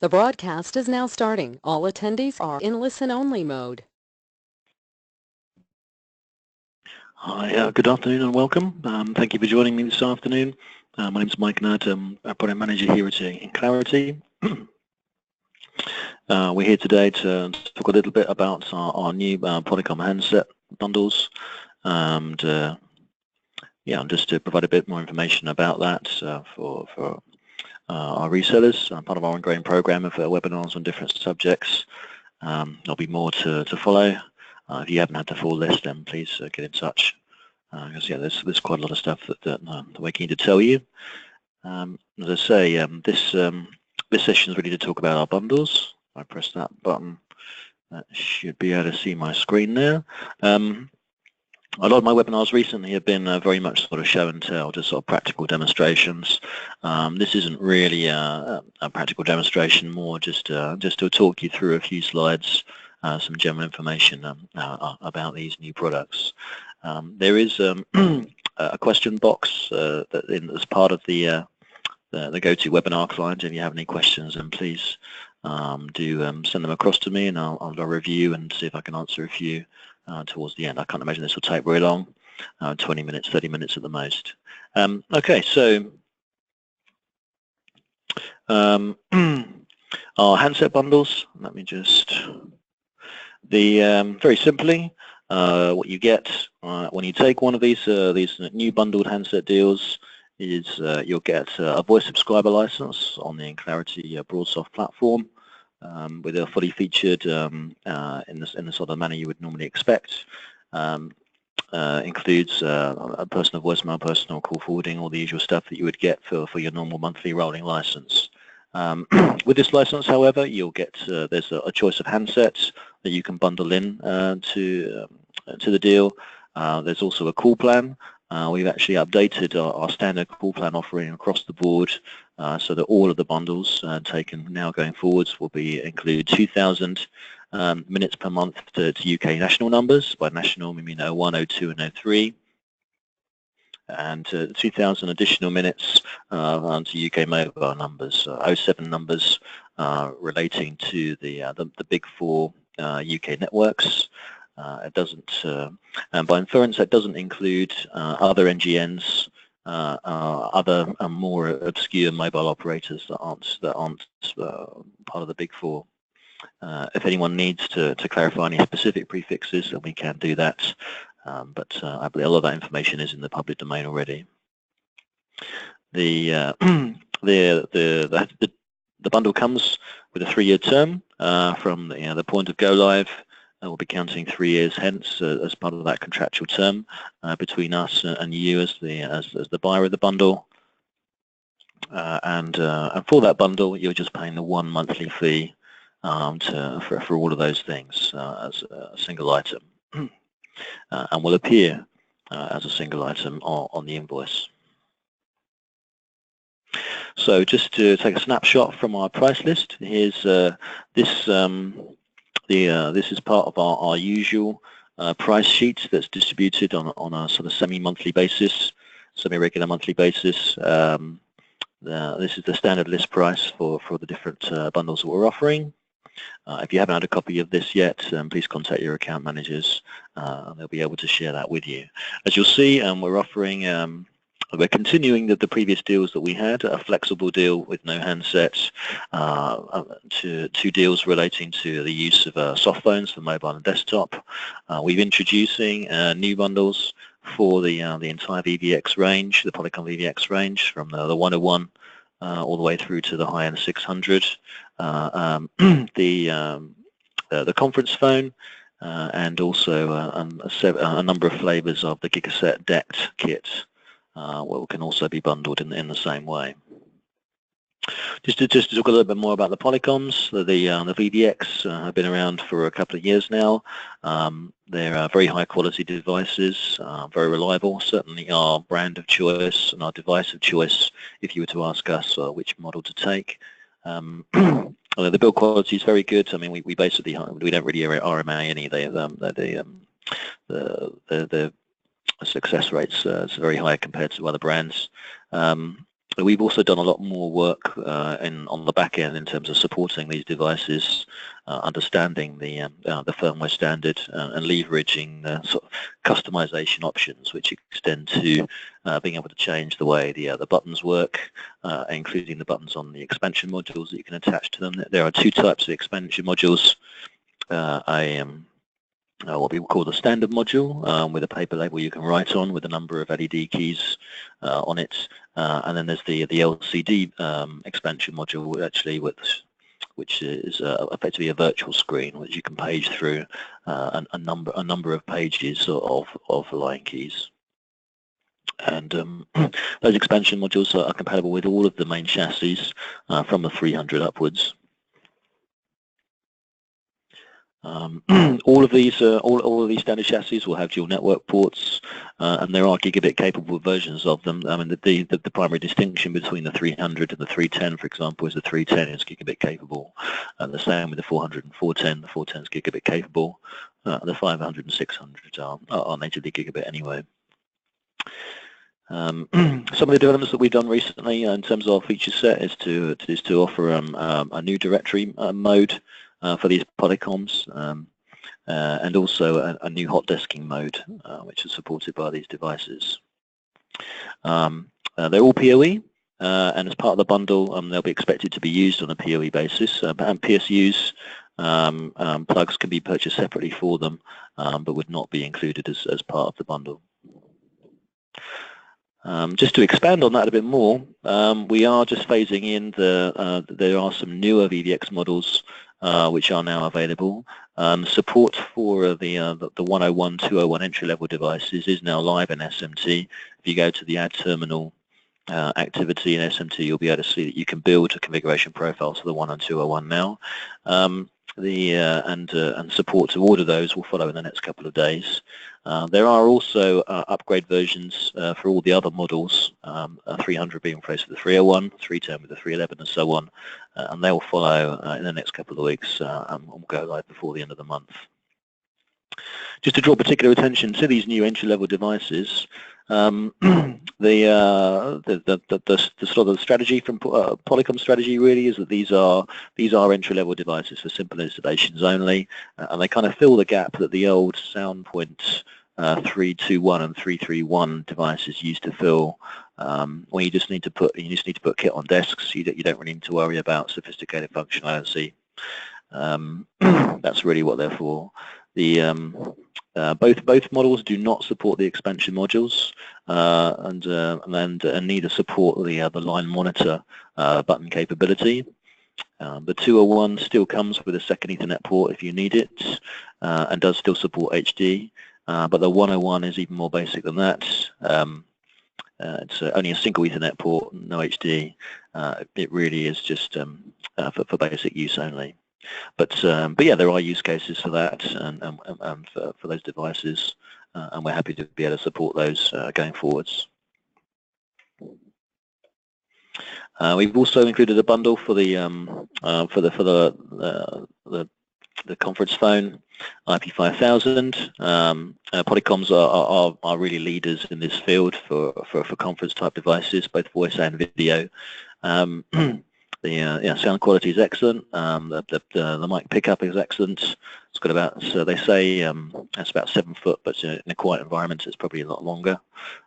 The broadcast is now starting. All attendees are in listen-only mode. Hi, good afternoon and welcome. Thank you for joining me this afternoon. My name is Mike Nutt. I'm a product manager here at Clarity. We're here today to talk a little bit about our new Polycom handset bundles, and just to provide a bit more information about that for our resellers, part of our ongoing program of webinars on different subjects. There'll be more to follow. If you haven't had the full list, then please get in touch. Because there's quite a lot of stuff that we're keen to tell you. As I say, this session is really to talk about our bundles. If I press that button, that should be able to see my screen there. A lot of my webinars recently have been very much sort of show and tell, just sort of practical demonstrations. This isn't really a practical demonstration, more just to talk you through a few slides, some general information about these new products. There is a question box as part of the GoToWebinar client. If you have any questions, then please do send them across to me, and I'll review and see if I can answer a few towards the end. I can't imagine this will take very long, 20 minutes, 30 minutes at the most. Okay, so our handset bundles, let me just, very simply, what you get when you take one of these new bundled handset deals is you'll get a voice subscriber license on the Clarity BroadSoft platform, with a fully featured in the sort of manner you would normally expect. Includes a personal voicemail, personal call forwarding, all the usual stuff that you would get for your normal monthly rolling license. With this license, however, you'll get there's a choice of handsets that you can bundle in to the deal. There's also a call plan. We've actually updated our standard call plan offering across the board, so that all of the bundles taken now going forwards will include 2,000 minutes per month to UK national numbers. By national, we mean 01, 02, and 03. And 2,000 additional minutes to UK mobile numbers, 07 numbers relating to the big four UK networks. It doesn't, and by inference, that doesn't include other NGNs, other more obscure mobile operators that aren't part of the big four. If anyone needs to clarify any specific prefixes, then we can do that. But I believe a lot of that information is in the public domain already. The bundle comes with a 3-year term from the point of go live. We'll be counting 3 years hence as part of that contractual term between us and you as the buyer of the bundle. And for that bundle, you're just paying the 1 monthly fee for all of those things as a single item. And will appear as a single item on the invoice. So just to take a snapshot from our price list, here's this is part of our usual price sheet that's distributed on a sort of semi-monthly basis, semi-regular monthly basis. This is the standard list price for the different bundles that we're offering. If you haven't had a copy of this yet, please contact your account managers, and they'll be able to share that with you. As you'll see, we're continuing the previous deals that we had, a flexible deal with no handsets, to 2 deals relating to the use of soft phones for mobile and desktop. We're introducing new bundles for the entire VVX range, the Polycom VVX range, from the 101 all the way through to the high-end 600. The conference phone, and also a number of flavors of the Gigaset decked kit, can also be bundled in the same way. Just to talk a little bit more about the Polycoms, the VVX have been around for a couple of years now. They're very high quality devices, very reliable, certainly our brand of choice and our device of choice if you were to ask us which model to take. The build quality is very good. I mean, we basically we don't really RMA any. The success rates is very high compared to other brands. We've also done a lot more work on the back end in terms of supporting these devices, understanding the firmware standard, and leveraging sort of customization options, which extend to being able to change the way the buttons work, including the buttons on the expansion modules that you can attach to them. There are two types of expansion modules. What we call the standard module with a paper label you can write on with a number of LED keys on it, and then there's the LCD expansion module which is effectively a virtual screen which you can page through a number of pages of line keys. And those expansion modules are compatible with all of the main chassis from the 300 upwards. All of these standard chassis will have dual network ports, and there are gigabit capable versions of them. I mean, the primary distinction between the 300 and the 310, for example, is the 310 is gigabit capable, and the same with the 400 and 410. The 410 is gigabit capable. The 500 and 600 are natively gigabit anyway. Some of the developments that we've done recently in terms of our feature set is to offer a new directory mode for these Polycoms, and also a new hot desking mode, which is supported by these devices. They're all PoE, and as part of the bundle, they'll be expected to be used on a PoE basis. And PSUs plugs can be purchased separately for them, but would not be included as part of the bundle. Just to expand on that a bit more, we are just phasing in there are some newer VVX models which are now available. Support for the 101, 201 entry-level devices is now live in SMT. If you go to the Add Terminal activity in SMT, you'll be able to see that you can build a configuration profile to the 1 and 201 now. And support to order those will follow in the next couple of days. There are also upgrade versions for all the other models, 300 being replaced with the 301, 310 with the 311, and so on, and they will follow in the next couple of weeks and will go live before the end of the month. Just to draw particular attention to these new entry-level devices, the sort of strategy from Polycom strategy really is that these are entry-level devices for simple installations only, and they kind of fill the gap that the old SoundPoint 321 and 331 devices used to fill, where you just need to put kit on desks. You don't really need to worry about sophisticated functionality. That's really what they're for. Both models do not support the expansion modules, and neither support the line monitor button capability. The 201 still comes with a second Ethernet port if you need it, and does still support HD, but the 101 is even more basic than that. It's only a single Ethernet port, no HD. It really is just for basic use only. But yeah, there are use cases for that and for those devices, and we're happy to be able to support those going forwards. We've also included a bundle for the conference phone, IP5000. Polycoms are really leaders in this field for conference type devices, both voice and video. The sound quality is excellent. The mic pickup is excellent. It's got about, so they say it's about 7 foot, but in a quiet environment it's probably a lot longer.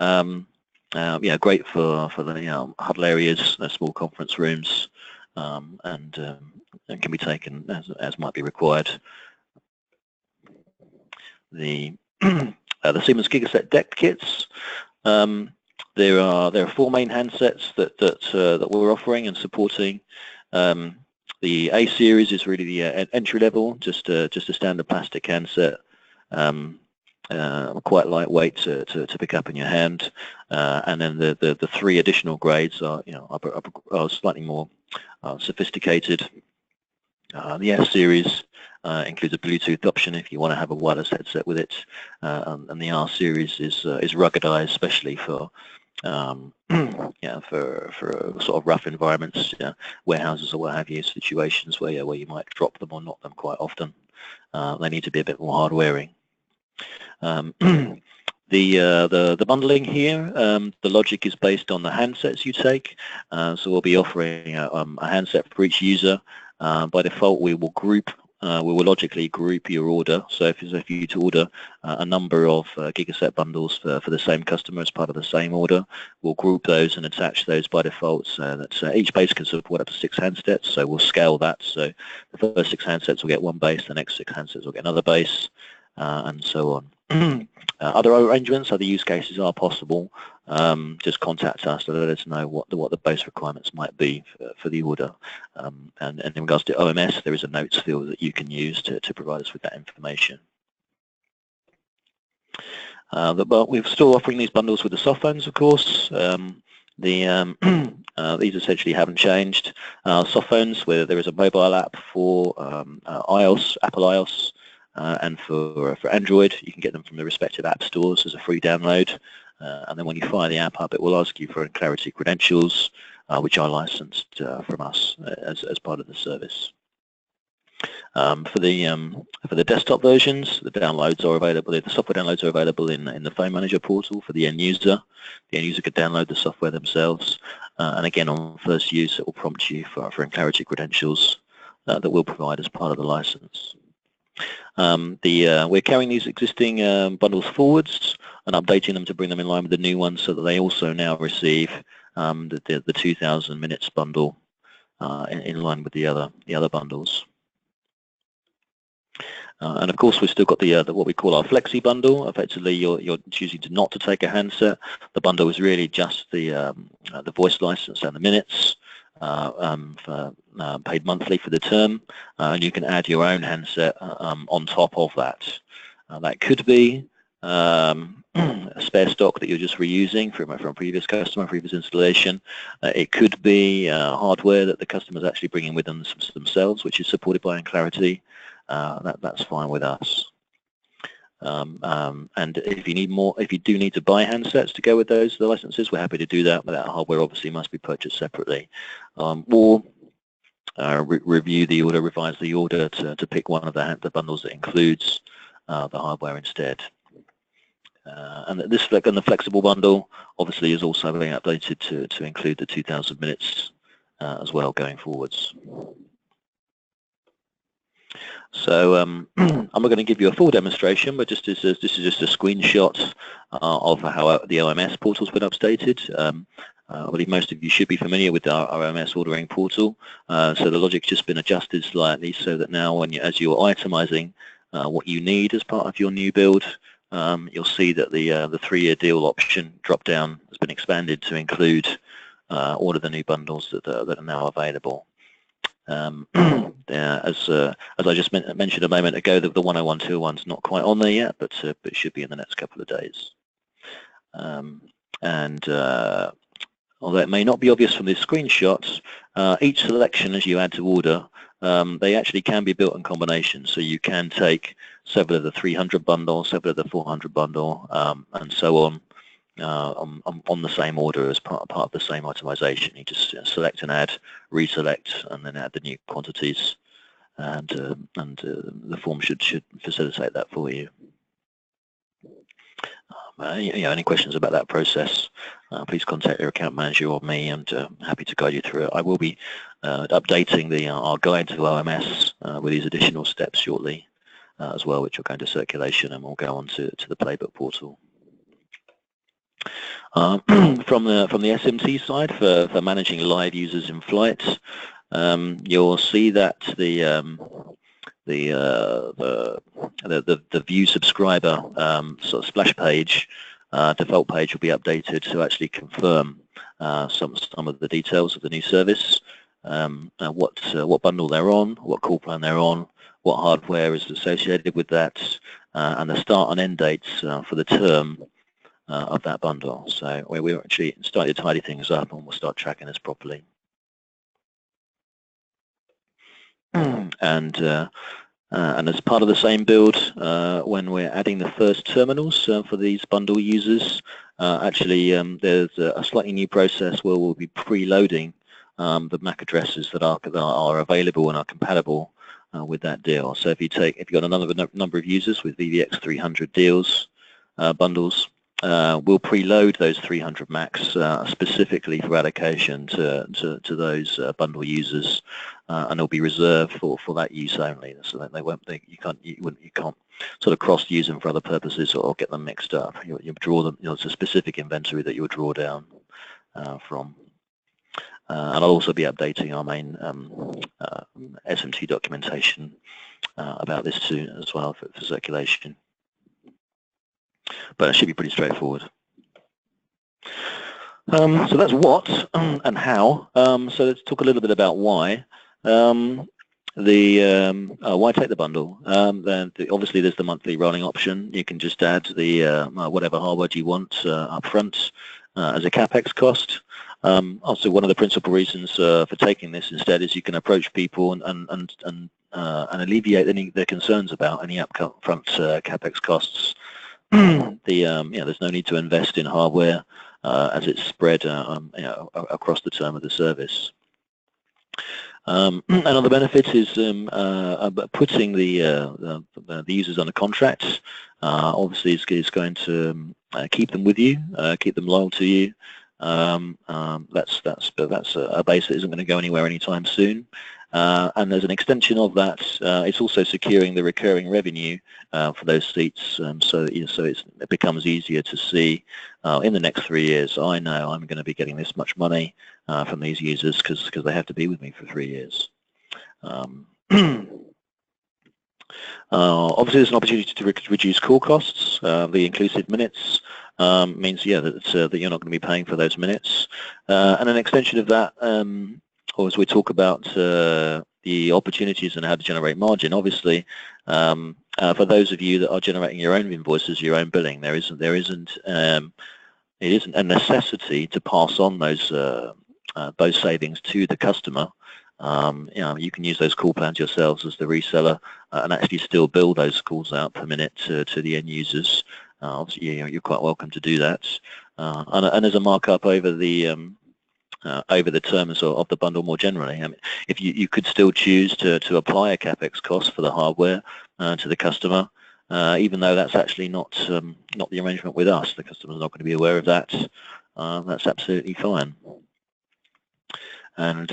Yeah, great for the huddle areas, small conference rooms, and can be taken as might be required. The Siemens Gigaset deck kits. There are 4 main handsets that we're offering and supporting. The A series is really the entry level, just a standard plastic handset, quite lightweight to pick up in your hand. And then the 3 additional grades are are slightly more sophisticated. The F series includes a Bluetooth option if you want to have a wireless headset with it, and the R series is ruggedized, especially for for sort of rough environments, warehouses or what have you, situations where you might drop them or knock them quite often. They need to be a bit more hard wearing. The bundling here, the logic is based on the handsets you take. So we'll be offering a handset for each user. By default, we will logically group your order. So if you to order a number of Gigaset bundles for the same customer as part of the same order, we'll group those and attach those by default. So that each base can support up to 6 handsets. So we'll scale that. So the first 6 handsets will get one base, the next 6 handsets will get another base, and so on. Other arrangements, other use cases are possible. Just contact us to let us know what the base requirements might be for the order. And in regards to OMS, there is a notes field that you can use to provide us with that information. But we're still offering these bundles with the soft phones, of course. These essentially haven't changed. Soft phones, where there is a mobile app for iOS, Apple iOS, and for Android, you can get them from the respective app stores as a free download. And then when you fire the app up, it will ask you for Clarity credentials, which are licensed from us as part of the service. For the desktop versions, the downloads are available. The software downloads are available in the Phone Manager portal for the end user. The end user could download the software themselves, and again, on first use, it will prompt you for Clarity credentials that we'll provide as part of the license. We're carrying these existing bundles forwards and updating them to bring them in line with the new ones, so that they also now receive the 2,000 minutes bundle in line with the other bundles. And of course, we've still got the what we call our Flexi bundle. Effectively, you're choosing not to take a handset. The bundle is really just the voice license and the minutes. Paid monthly for the term, and you can add your own handset on top of that. That could be a spare stock that you're just reusing from a previous customer, previous installation. It could be hardware that the customer's actually bringing with them themselves, which is supported by Clarity. That's fine with us. And if you do need to buy handsets to go with the licenses, we're happy to do that, but that hardware obviously must be purchased separately. Or review the order, revise the order to pick one of the bundles that includes the hardware instead. And the flexible bundle obviously is also being updated to include the 2,000 minutes as well going forwards. So I'm not going to give you a full demonstration, but this is just a screenshot of how the OMS portal's been updated. I believe most of you should be familiar with our OMS ordering portal. So the logic's just been adjusted slightly so that now, as you're itemizing what you need as part of your new build, you'll see that the 3-year deal option drop-down has been expanded to include all of the new bundles that are now available. As I just mentioned a moment ago, the 101.201's not quite on there yet, but it should be in the next couple of days. Although it may not be obvious from this screenshot, each selection as you add to order, they actually can be built in combination. So you can take several of the 300 bundle, several of the 400 bundle, and so on the same order as part of the same itemization. You just select and add, reselect, and then add the new quantities, and the form should facilitate that for you. Any questions about that process, please contact your account manager or me, and happy to guide you through it. I will be updating our guide to OMS with these additional steps shortly as well, which will go into circulation and will go on to the Playbook portal. From the SMT side, for managing live users in flight, you'll see that the view subscriber sort of splash page, default page, will be updated to actually confirm some of the details of the new service, what bundle they're on, what call plan they're on, what hardware is associated with that, and the start and end dates for the term of that bundle. So we're actually starting to tidy things up, and we'll start tracking this properly. And as part of the same build, when we're adding the first terminals for these bundle users, actually there's a slightly new process where we'll be preloading the MAC addresses that are available and are compatible with that deal. So if you've got another number of users with VVX 300 deals bundles, we'll preload those 300 Macs specifically for allocation to those bundle users, and they'll be reserved for that use only, so that you can't sort of cross-use them for other purposes or get them mixed up. You draw them. It's a specific inventory that you would draw down from. And I'll also be updating our main SMT documentation about this soon as well for circulation. But it should be pretty straightforward. So that's what and how. So let's talk a little bit about why. Why take the bundle? Obviously, there's the monthly rolling option. You can just add the whatever hardware you want up front as a capex cost. Also, one of the principal reasons for taking this instead is you can approach people and alleviate their concerns about any upfront capex costs. There's no need to invest in hardware as it's spread across the term of the service. Another benefit is putting the users on a contract. Obviously, it's going to keep them with you, keep them loyal to you. That's a base that isn't going to go anywhere anytime soon. And as an extension of that, it's also securing the recurring revenue for those seats, so it becomes easier to see in the next 3 years. I know I'm going to be getting this much money from these users because they have to be with me for 3 years. Obviously, there's an opportunity to reduce call costs. The inclusive minutes means, that you're not going to be paying for those minutes. And an extension of that, or as we talk about the opportunities and how to generate margin, obviously, for those of you that are generating your own invoices, your own billing, it isn't a necessity to pass on those savings to the customer. You can use those call plans yourselves as the reseller and actually still bill those calls out per minute to the end users. Obviously, you're quite welcome to do that. And there's a markup over the terms of the bundle more generally. I mean, if you could still choose to apply a capex cost for the hardware to the customer, even though that's actually not the arrangement with us. The customer's not going to be aware of that. That's absolutely fine. And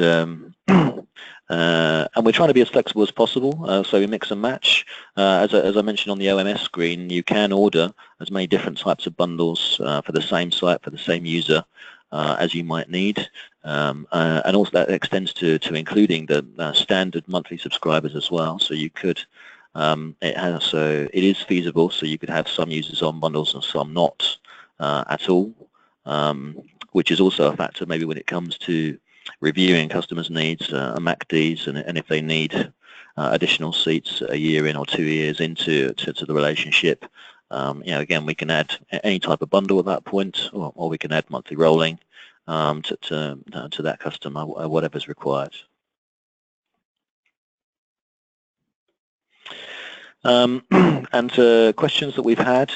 we're trying to be as flexible as possible, so we mix and match. As I mentioned on the OMS screen, you can order as many different types of bundles for the same site, for the same user, as you might need, and also that extends to including the standard monthly subscribers as well. So you could, it is feasible, so you could have some users on bundles and some not at all, which is also a factor maybe when it comes to reviewing customers' needs, MACDs, and if they need additional seats a year in or 2 years into the relationship. Again, we can add any type of bundle at that point, or we can add monthly rolling to that customer, whatever's required. And questions that we've had,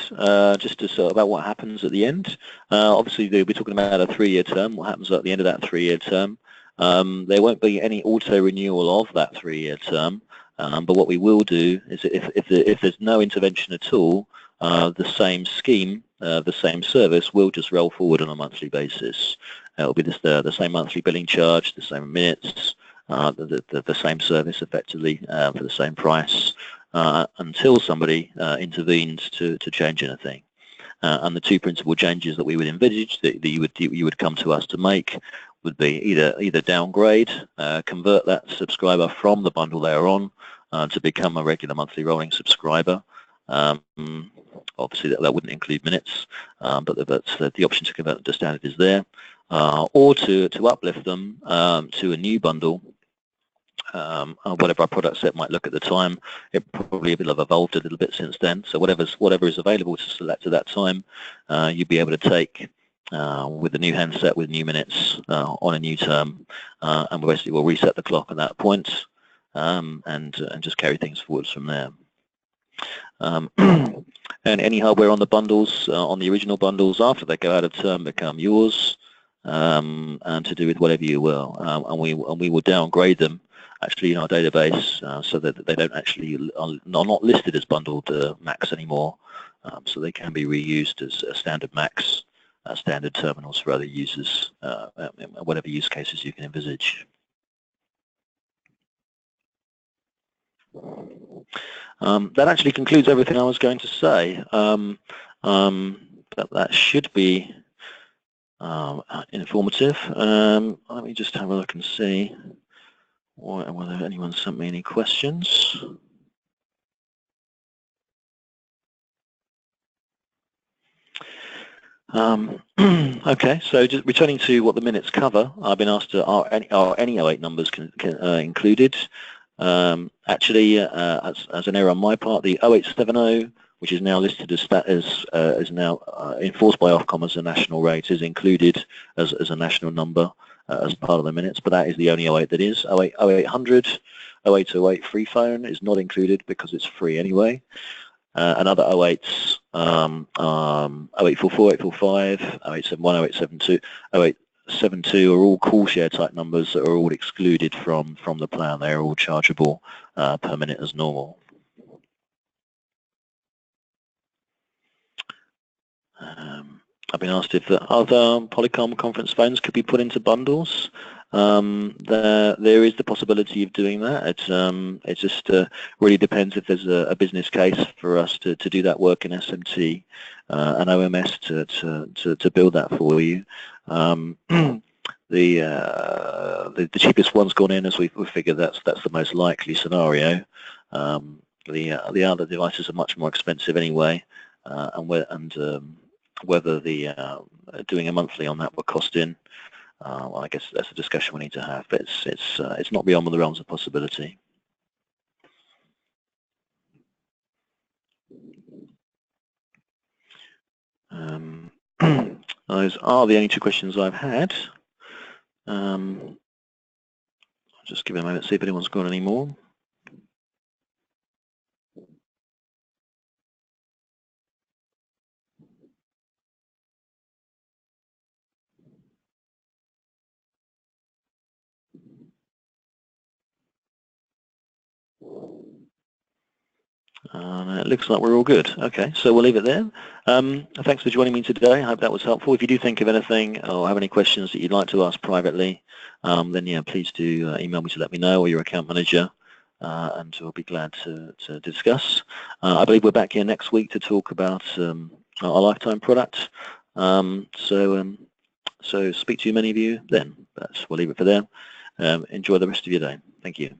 just about what happens at the end. Obviously, we're talking about a 3-year term. What happens at the end of that 3-year term? There won't be any auto renewal of that 3-year term, but what we will do is, if there's no intervention at all, the same scheme, the same service will just roll forward on a monthly basis. It'll be the same monthly billing charge, the same minutes, the same service effectively for the same price. Until somebody intervenes to change anything. And the two principal changes that we would envisage that you would come to us to make would be either downgrade, convert that subscriber from the bundle they're on to become a regular monthly rolling subscriber. Obviously that wouldn't include minutes, but the option to convert to standard is there, or to uplift them to a new bundle. Whatever our product set might look at the time, it probably will have evolved a little bit since then. So whatever is available to select at that time, you'd be able to take with the new handset with new minutes on a new term, and basically we'll reset the clock at that point, and just carry things forwards from there. And any hardware on the bundles, on the original bundles, after they go out of term, become yours, and to do with whatever you will, and we will downgrade them actually in our database so that they don't actually are not listed as bundled Macs anymore, so they can be reused as standard Macs, standard terminals for other users, whatever use cases you can envisage. That actually concludes everything I was going to say. But that should be informative. Let me just have a look and see whether anyone sent me any questions. Okay, so just returning to what the minutes cover, I've been asked, are any 08 numbers included? Actually, as an error on my part, the 0870, which is now listed as is now enforced by Ofcom as a national rate, is included as a national number as part of the minutes, but that is the only 08 that is. 0800, 0808 free phone is not included because it's free anyway. And other 08s, 0844, 845, 0871, 0872, 0872 are all call share type numbers that are all excluded from the plan. They are all chargeable per minute as normal. I've been asked if the other Polycom conference phones could be put into bundles. There is the possibility of doing that. It just really depends if there's a business case for us to do that work in SMT and OMS to build that for you. The cheapest one's gone in as we figure that's the most likely scenario. The other devices are much more expensive anyway, whether doing a monthly on that would cost in. Well, I guess that's a discussion we need to have, but it's not beyond the realms of possibility. Those are the only two questions I've had. I'll just give it a moment to see if anyone's got any more. It looks like we're all good. Okay, so we'll leave it there. Thanks for joining me today. I hope that was helpful. If you do think of anything or have any questions that you'd like to ask privately, then yeah, please do email me to let me know, or your account manager, and we'll be glad to discuss. I believe we're back here next week to talk about our lifetime product. So speak to many of you then, but we'll leave it for there. Enjoy the rest of your day. Thank you.